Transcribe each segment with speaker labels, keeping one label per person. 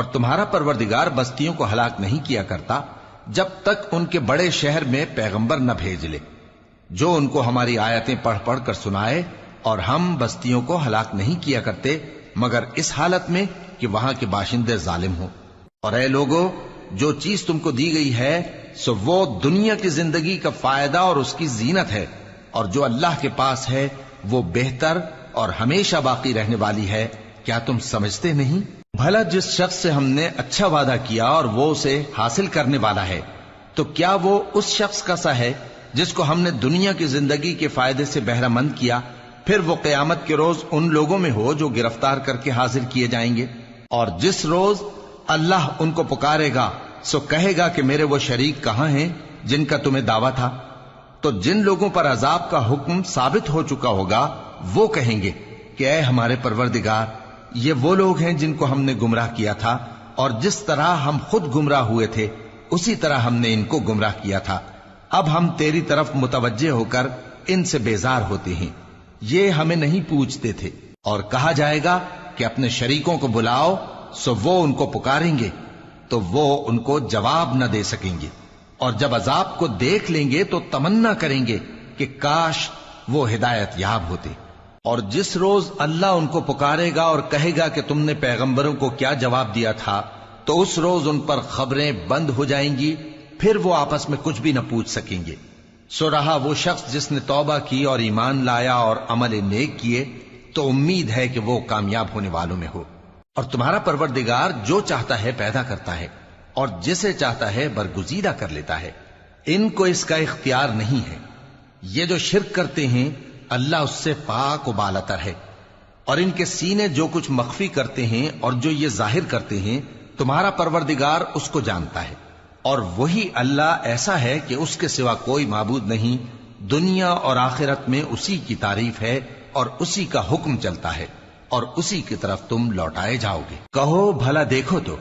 Speaker 1: اور تمہارا پروردگار بستیوں کو ہلاک نہیں کیا کرتا جب تک ان کے بڑے شہر میں پیغمبر نہ بھیج لے جو ان کو ہماری آیتیں پڑھ پڑھ کر سنائے، اور ہم بستیوں کو ہلاک نہیں کیا کرتے مگر اس حالت میں کہ وہاں کے باشندے ظالم ہوں۔ اور اے لوگو، جو چیز تم کو دی گئی ہے سو وہ دنیا کی زندگی کا فائدہ اور اس کی زینت ہے، اور جو اللہ کے پاس ہے وہ بہتر اور ہمیشہ باقی رہنے والی ہے۔ کیا تم سمجھتے نہیں؟ بھلا جس شخص سے ہم نے اچھا وعدہ کیا اور وہ اسے حاصل کرنے والا ہے، تو کیا وہ اس شخص کا سا ہے جس کو ہم نے دنیا کی زندگی کے فائدے سے بہرہ مند کیا، پھر وہ قیامت کے روز ان لوگوں میں ہو جو گرفتار کر کے حاضر کیے جائیں گے؟ اور جس روز اللہ ان کو پکارے گا سو کہے گا کہ میرے وہ شریک کہاں ہیں جن کا تمہیں دعویٰ تھا؟ تو جن لوگوں پر عذاب کا حکم ثابت ہو چکا ہوگا وہ کہیں گے کہ اے ہمارے پروردگار، یہ وہ لوگ ہیں جن کو ہم نے گمراہ کیا تھا، اور جس طرح ہم خود گمراہ ہوئے تھے اسی طرح ہم نے ان کو گمراہ کیا تھا۔ اب ہم تیری طرف متوجہ ہو کر ان سے بیزار ہوتے ہیں، یہ ہمیں نہیں پوچھتے تھے۔ اور کہا جائے گا کہ اپنے شریکوں کو بلاؤ، سو وہ ان کو پکاریں گے تو وہ ان کو جواب نہ دے سکیں گے، اور جب عذاب کو دیکھ لیں گے تو تمنا کریں گے کہ کاش وہ ہدایت یاب ہوتے۔ اور جس روز اللہ ان کو پکارے گا اور کہے گا کہ تم نے پیغمبروں کو کیا جواب دیا تھا، تو اس روز ان پر خبریں بند ہو جائیں گی، پھر وہ آپس میں کچھ بھی نہ پوچھ سکیں گے۔ سو رہا وہ شخص جس نے توبہ کی اور ایمان لایا اور عمل نیک کیے تو امید ہے کہ وہ کامیاب ہونے والوں میں ہو۔ اور تمہارا پروردگار جو چاہتا ہے پیدا کرتا ہے اور جسے چاہتا ہے برگزیدہ کر لیتا ہے، ان کو اس کا اختیار نہیں ہے۔ یہ جو شرک کرتے ہیں اللہ اس سے پاک و بالاتر ہے، اور ان کے سینے جو کچھ مخفی کرتے ہیں اور جو یہ ظاہر کرتے ہیں تمہارا پروردگار اس کو جانتا ہے۔ اور وہی اللہ ایسا ہے کہ اس کے سوا کوئی معبود نہیں، دنیا اور آخرت میں اسی کی تعریف ہے اور اسی کا حکم چلتا ہے، اور اسی کی طرف تم لوٹائے جاؤ گے۔ کہو بھلا دیکھو تو،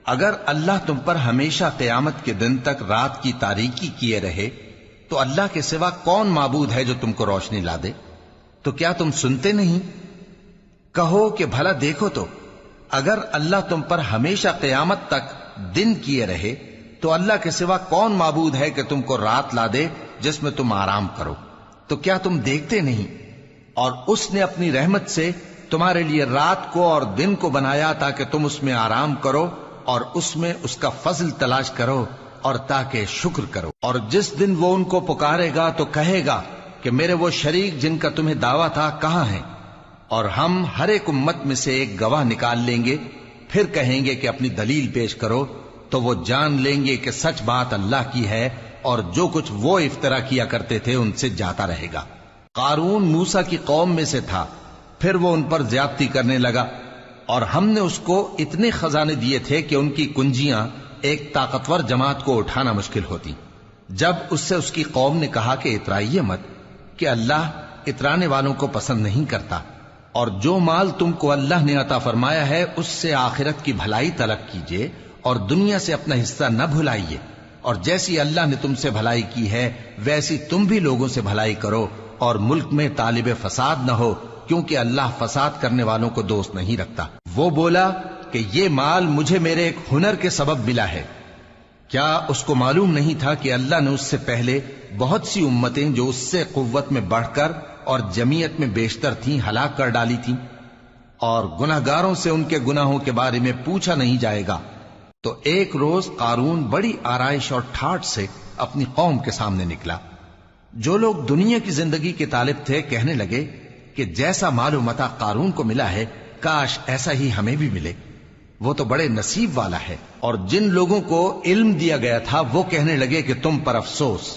Speaker 1: اگر اللہ تم پر ہمیشہ قیامت کے دن تک رات کی تاریکی کیے رہے تو اللہ کے سوا کون معبود ہے جو تم کو روشنی لا دے؟ تو کیا تم سنتے نہیں؟ کہو کہ بھلا دیکھو تو، اگر اللہ تم پر ہمیشہ قیامت تک دن کیے رہے تو اللہ کے سوا کون معبود ہے کہ تم کو رات لا دے جس میں تم آرام کرو؟ تو کیا تم دیکھتے نہیں؟ اور اس نے اپنی رحمت سے تمہارے لیے رات کو اور دن کو بنایا تاکہ تم اس میں آرام کرو اور اس میں اس کا فضل تلاش کرو اور تاکہ شکر کرو۔ اور جس دن وہ ان کو پکارے گا تو کہے گا کہ میرے وہ شریک جن کا تمہیں دعویٰ تھا کہاں ہیں؟ اور ہم ہر ایک امت میں سے ایک گواہ نکال لیں گے، پھر کہیں گے کہ اپنی دلیل پیش کرو، تو وہ جان لیں گے کہ سچ بات اللہ کی ہے، اور جو کچھ وہ افترا کیا کرتے تھے ان سے جاتا رہے گا۔ قارون موسیٰ کی قوم میں سے تھا، پھر وہ ان پر زیادتی کرنے لگا، اور ہم نے اس کو اتنے خزانے دیے تھے کہ ان کی کنجیاں ایک طاقتور جماعت کو اٹھانا مشکل ہوتی۔ جب اس سے اس کی قوم نے کہا کہ اترائیے مت، کہ اللہ اترانے والوں کو پسند نہیں کرتا، اور جو مال تم کو اللہ نے عطا فرمایا ہے اس سے آخرت کی بھلائی طلب کیجیے اور دنیا سے اپنا حصہ نہ بھلائیے، اور جیسی اللہ نے تم سے بھلائی کی ہے ویسی تم بھی لوگوں سے بھلائی کرو، اور ملک میں طالب فساد نہ ہو، کیونکہ اللہ فساد کرنے والوں کو دوست نہیں رکھتا۔ وہ بولا کہ یہ مال مجھے میرے ایک ہنر کے سبب ملا ہے۔ کیا اس کو معلوم نہیں تھا کہ اللہ نے اس سے پہلے بہت سی امتیں جو اس سے قوت میں بڑھ کر اور جمعیت میں بیشتر تھیں ہلاک کر ڈالی تھیں، اور گناہگاروں سے ان کے گناہوں کے بارے میں پوچھا نہیں جائے گا؟ تو ایک روز قارون بڑی آرائش اور ٹھاٹ سے اپنی قوم کے سامنے نکلا۔ جو لوگ دنیا کی زندگی کے طالب تھے کہنے لگے کہ جیسا مال و متاع قارون کو ملا ہے کاش ایسا ہی ہمیں بھی ملے، وہ تو بڑے نصیب والا ہے۔ اور جن لوگوں کو علم دیا گیا تھا وہ کہنے لگے کہ تم پر افسوس،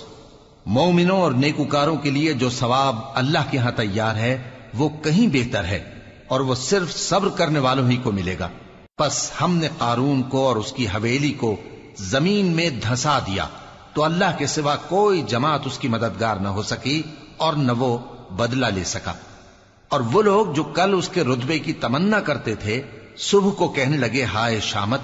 Speaker 1: مومنوں اور نیکوکاروں کے لیے جو ثواب اللہ کے ہاں تیار ہے وہ کہیں بہتر ہے، اور وہ صرف صبر کرنے والوں ہی کو ملے گا۔ پس ہم نے قارون کو اور اس کی حویلی کو زمین میں دھسا دیا تو اللہ کے سوا کوئی جماعت اس کی مددگار نہ ہو سکی اور نہ وہ بدلہ لے سکا۔ اور وہ لوگ جو کل اس کے رتبے کی تمنا کرتے تھے صبح کو کہنے لگے ہائے شامت،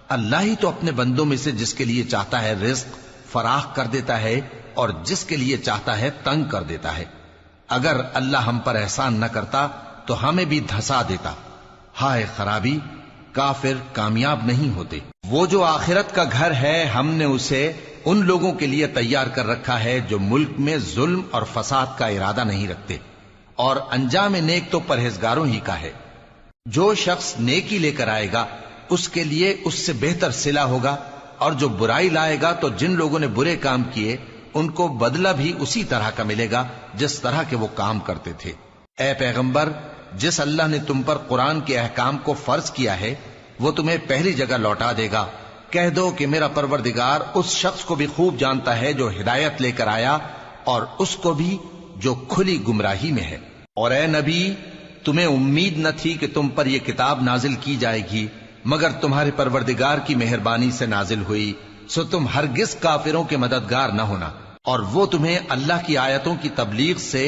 Speaker 1: اللہ ہی تو اپنے بندوں میں سے جس کے لیے چاہتا ہے رزق فراخ کر دیتا ہے اور جس کے لیے چاہتا ہے تنگ کر دیتا ہے۔ اگر اللہ ہم پر احسان نہ کرتا تو ہمیں بھی دھسا دیتا۔ ہائے خرابی، کافر کامیاب نہیں ہوتے۔ وہ جو آخرت کا گھر ہے ہم نے اسے ان لوگوں کے لیے تیار کر رکھا ہے جو ملک میں ظلم اور فساد کا ارادہ نہیں رکھتے، اور انجام نیک تو پرہیزگاروں ہی کا ہے۔ جو شخص نیکی لے کر آئے گا اس کے لیے اس سے بہتر صلہ ہوگا، اور جو برائی لائے گا تو جن لوگوں نے برے کام کیے ان کو بدلہ بھی اسی طرح کا ملے گا جس طرح کے وہ کام کرتے تھے۔ اے پیغمبر، جس اللہ نے تم پر قرآن کے احکام کو فرض کیا ہے وہ تمہیں پہلی جگہ لوٹا دے گا۔ کہہ دو کہ میرا پروردگار اس شخص کو بھی خوب جانتا ہے جو ہدایت لے کر آیا، اور اس کو بھی جو کھلی گمراہی میں ہے۔ اور اے نبی، تمہیں امید نہ تھی کہ تم پر یہ کتاب نازل کی جائے گی مگر تمہارے پروردگار کی مہربانی سے نازل ہوئی، سو تم ہرگز کافروں کے مددگار نہ ہونا، اور وہ تمہیں اللہ کی آیتوں کی تبلیغ سے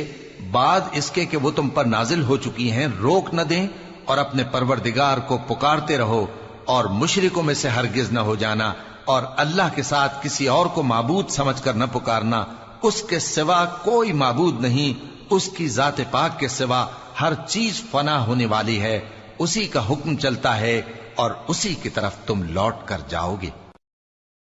Speaker 1: بعد اس کے کہ وہ تم پر نازل ہو چکی ہیں روک نہ دیں، اور اپنے پروردگار کو پکارتے رہو، اور مشرکوں میں سے ہرگز نہ ہو جانا، اور اللہ کے ساتھ کسی اور کو معبود سمجھ کر نہ پکارنا۔ اس کے سوا کوئی معبود نہیں، اس کی ذات پاک کے سوا ہر چیز فنا ہونے والی ہے، اسی کا حکم چلتا ہے اور اسی کی طرف تم لوٹ کر جاؤ گے۔